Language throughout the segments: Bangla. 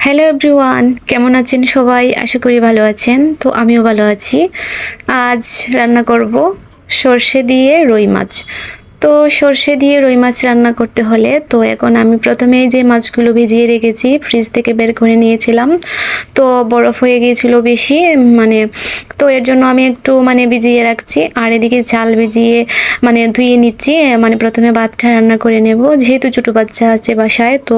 হ্যালো এভরিওয়ান, কেমন আছেন সবাই? আশা করি ভালো আছেন। তো আমিও ভালো আছি। আজ রান্না করব সর্ষে দিয়ে রুই মাছ। তো সর্ষে দিয়ে রুই মাছ রান্না করতে হলে তো এখন আমি প্রথমেই যে মাছগুলো ভিজিয়ে রেখেছি ফ্রিজ থেকে বের করে নিয়েছিলাম। তো বরফ হয়ে গিয়েছিল বেশি, মানে তো এর জন্য আমি একটু ভিজিয়ে রাখছি। আর এদিকে চাল ভিজিয়ে ধুয়ে নিচ্ছি। প্রথমে ভাতটা রান্না করে নেব, যেহেতু ছোটো বাচ্চা আছে বাসায়। তো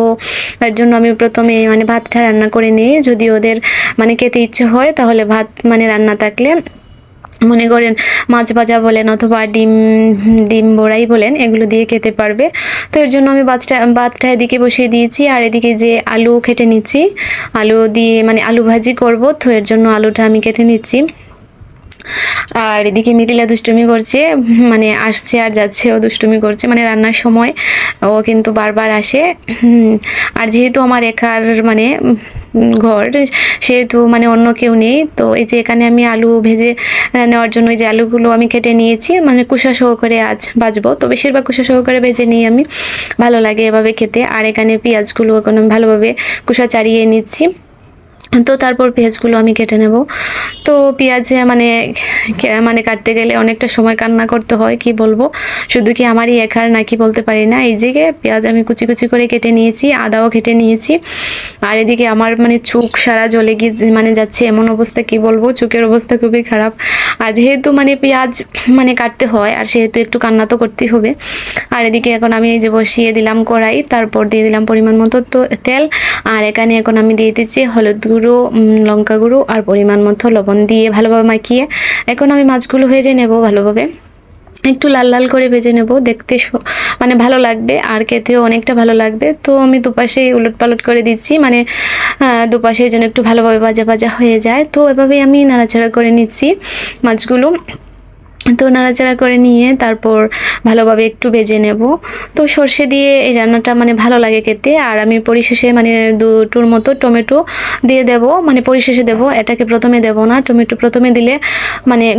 এর জন্য আমি প্রথমে ভাতটা রান্না করে নিই। যদি ওদের খেতে ইচ্ছে হয় তাহলে ভাত রান্না থাকলে মনে করেন মাছ ভাজা বলেন অথবা ডিম ডিম বড়াই বলেন, এগুলো দিয়ে খেতে পারবে। তো এর জন্য আমি ভাতটা এদিকে বসিয়ে দিয়েছি। আর এদিকে যে আলু কেটে নিচ্ছি, আলু দিয়ে আলু ভাজি করব। তো এর জন্য আলুটা আমি কেটে নিচ্ছি। আর এদিকে মিথিলা দুষ্টুমি করছে, আসছে আর যাচ্ছে, ও দুষ্টুমি করছে রান্নার সময় ও কিন্তু বারবার আসে। আর যেহেতু আমার একার ঘর, সেহেতু অন্য কেউ নেই। তো এই যে এখানে আমি আলু ভেজে নেওয়ার জন্য এই যে আলুগুলো আমি কেটে নিয়েছি, কুসা সহকারে আজ ভাজবো। তো বেশিরভাগ কুসা সহকারে ভেজে নিই আমি, ভালো লাগে এভাবে খেতে। আর এখানে পেঁয়াজগুলো এখন আমি ভালোভাবে কুসা চাড়িয়ে নিচ্ছি। তো তারপর পেঁয়াজগুলো আমি কেটে নেব। তো পেঁয়াজ কাটতে গেলে অনেকটা সময় কান্না করতে হয়, কি বলবো, শুধু কি আমারই একার নাকি বলতে পারি না। এই যে পেঁয়াজ আমি কুচি কুচি করে কেটে নিয়েছি, আদাও কেটে নিয়েছি। আর এদিকে আমার চোখ সারা জ্বলে গিয়ে যাচ্ছে, এমন অবস্থা, কি বলবো, চোখের অবস্থা খুবই খারাপ। আর যেহেতু পেঁয়াজ কাটতে হয়, আর সেহেতু একটু কান্না তো করতেই হবে। আর এদিকে এখন আমি এই যে বসিয়ে দিলাম কড়াই, তারপর দিয়ে দিলাম পরিমাণ মতো তো তেল। আর এখানে এখন আমি দিয়ে দিচ্ছি হলুদ গুঁড়ো, লঙ্কা গুঁড়ো আর পরিমাণ মতো লবণ দিয়ে ভালোভাবে মাখিয়ে এখন আমি মাছগুলো ভেজে নেব ভালোভাবে। একটু লাল লাল করে ভেজে নেব, দেখতে ভালো লাগবে আর খেতেও অনেকটা ভালো লাগবে। তো আমি দুপাশে উলট পালট করে দিচ্ছি, দুপাশে যেন একটু ভালোভাবে ভাজা ভাজা হয়ে যায়। তো এভাবেই আমি নাড়াচাড়া করে নিচ্ছি মাছগুলো। তো নাড়াচাড়া করে নিয়ে তারপর ভালোভাবে একটু ভেজে নেব। তো সর্ষে দিয়ে এই রান্নাটা ভালো লাগে খেতে। আর আমি পরিশেষে দুটোর মতো টমেটো দিয়ে দেব, পরিশেষে দেব, এটাকে প্রথমে দেব না। টমেটো প্রথমে দিলে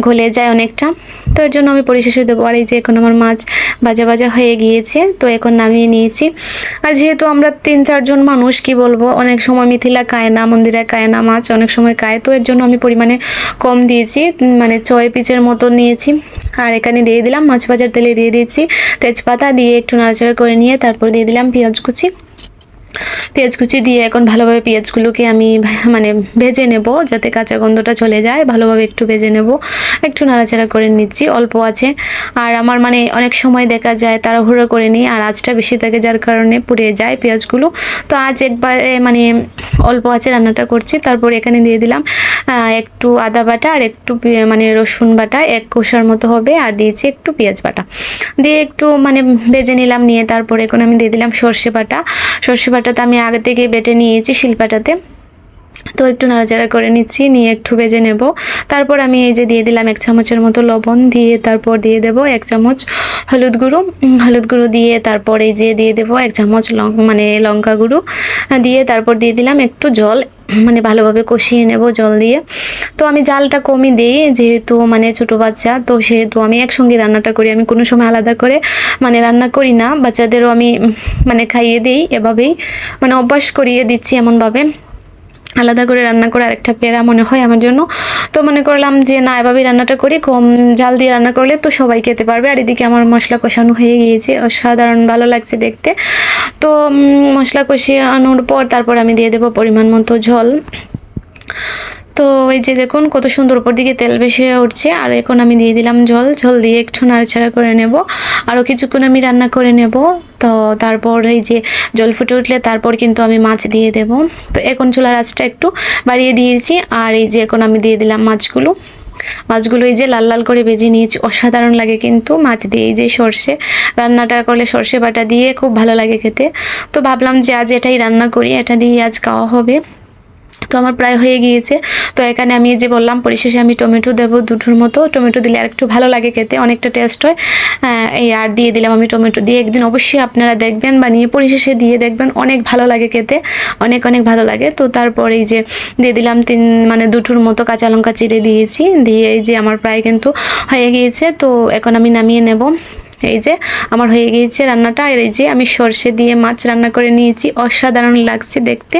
গলে যায় অনেকটা, তো এর জন্য আমি পরিশেষে দেবো। আর এই যে এখন আমার মাছ ভাজা ভাজা হয়ে গিয়েছে, তো এখন নামিয়ে নিয়েছি। আর যেহেতু আমরা 3-4 জন মানুষ, কি বলবো, অনেক সময় মিথিলা খায় না, মন্দিরা খায় না মাছ, অনেক সময় খায়। তো এর জন্য আমি পরিমাণে কম দিয়েছি, 6 পিসের মতো নিয়েছি। আর এখানে দিয়ে দিলাম মাছ ভাজার তেলে দিয়ে দিয়েছি তেজপাতা, দিয়ে একটু নাড়াচাড়া করে নিয়ে তারপর দিয়ে দিলাম পেঁয়াজ কুচি দিয়ে এখন ভালোভাবে পেঁয়াজগুলোকে আমি ভেজে নেব, যাতে কাঁচা গন্ধটা চলে যায়। ভালোভাবে একটু ভেজে নেব, একটু নাড়াচাড়া করে নিচ্ছি, অল্প আছে। আর আমার অনেক সময় দেখা যায় তাড়াহুড়ো করে নিই, আর আঁচটা বেশি থাকে যার কারণে পুড়ে যায় পেঁয়াজগুলো। তো আজ একবারে অল্প আছে রান্নাটা করছি। তারপর এখানে দিয়ে দিলাম একটু আদা বাটা আর একটু রসুন বাটা, 1 কষার মতো হবে। আর দিয়েছি একটু পেঁয়াজ বাটা, দিয়ে একটু ভেজে নিলাম। নিয়ে তারপর এখন আমি দিয়ে দিলাম সর্ষে বাটাটা আমি আগে থেকে বেটে নিয়েছি শিলপাটাতে। তো একটু নাড়াচাড়া করে নিচ্ছি, নিয়ে একটু ভেজে নেব। তারপর আমি এই যে দিয়ে দিলাম 1 চামচের মতো লবণ, দিয়ে তারপর দিয়ে দেব 1 চামচ হলুদ গুঁড়ো দিয়ে তারপর এই যে দিয়ে দেব 1 চামচ লঙ্কা গুঁড়ো দিয়ে তারপর দিয়ে দিলাম একটু জল, ভালোভাবে কষিয়ে নেব জল দিয়ে। তো আমি জালটা কমই দিই, যেহেতু ছোটো বাচ্চা, তো সেহেতু আমি একসঙ্গে রান্নাটা করি। আমি কোনো সময় আলাদা করে রান্না করি না, বাচ্চাদেরও আমি খাইয়ে দিই এভাবেই, অভ্যাস করিয়ে দিচ্ছি এমনভাবে। আলাদা করে রান্না করে আরেকটা পেরা মনে হয় আমার জন্য। তো মনে করলাম যে না, এভাবেই রান্নাটা করি, কম জাল দিয়ে রান্না করলে তো সবাই খেতে পারবে। আর এদিকে আমার মশলা কষানো হয়ে গিয়েছে, অসাধারণ ভালো লাগছে দেখতে। তো মশলা কষিয়ে পর তারপর আমি দিয়ে দেবো পরিমাণ মতো জল। তো এই যে দেখুন কত সুন্দর উপর দিকে তেল ভেসে উঠছে। আর এখন আমি দিয়ে দিলাম জল দিয়ে একটু নাড়াচাড়া করে নেব, আরও কিছুক্ষণ আমি রান্না করে নেব। তো তারপর এই যে জল ফুটে উঠলে তারপর কিন্তু আমি মাছ দিয়ে দেব। তো এখন চুলার আঁচটা একটু বাড়িয়ে দিয়েছি। আর এই যে এখন আমি দিয়ে দিলাম মাছগুলো এই যে লাল লাল করে ভেজে নিয়েছি, অসাধারণ লাগে কিন্তু মাছ দিয়ে। এই যে সর্ষে রান্নাটা করলে সর্ষে বাটা দিয়ে খুব ভালো লাগে খেতে। তো ভাবলাম যে আজ এটাই রান্না করি, এটা দিয়ে আজ খাওয়া হবে। তো আমার প্রায় হয়ে গিয়েছে। তো এখানে আমি যে বললাম পরিশেষে আমি টমেটো দেবো 2টোর মতো, টমেটো দিলে আর একটু ভালো লাগে খেতে, অনেকটা টেস্ট হয়। এই আর দিয়ে দিলাম আমি টমেটো দিয়ে। একদিন অবশ্যই আপনারা দেখবেন, বানিয়ে পরিশেষে দিয়ে দেখবেন, অনেক ভালো লাগে খেতে, অনেক ভালো লাগে। তো তারপর এই যে দিয়ে দিলাম 2টোর মতো কাঁচা লঙ্কা চিড়ে দিয়েছি, দিয়ে এই যে আমার প্রায় কিন্তু হয়ে গিয়েছে। তো এখন আমি নামিয়ে নেব। এই যে আমার হয়ে গিয়েছে রান্নাটা। আর এই যে আমি সর্ষে দিয়ে মাছ রান্না করে নিয়েছি, অসাধারণ লাগছে দেখতে,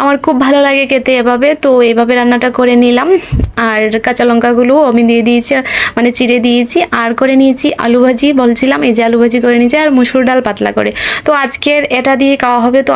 আমার খুব ভালো লাগে খেতে এভাবে। তো এভাবে রান্নাটা করে নিলাম। আর কাঁচা লঙ্কাগুলো আমি দিয়ে দিয়েছি, মানে চিড়ে দিয়েছি। আর করে নিয়েছি আলু ভাজি, বলছিলাম এই যে আলু ভাজি করে নিয়েছি, আর মসুর ডাল পাতলা করে। তো আজকের এটা দিয়ে খাওয়া হবে। তো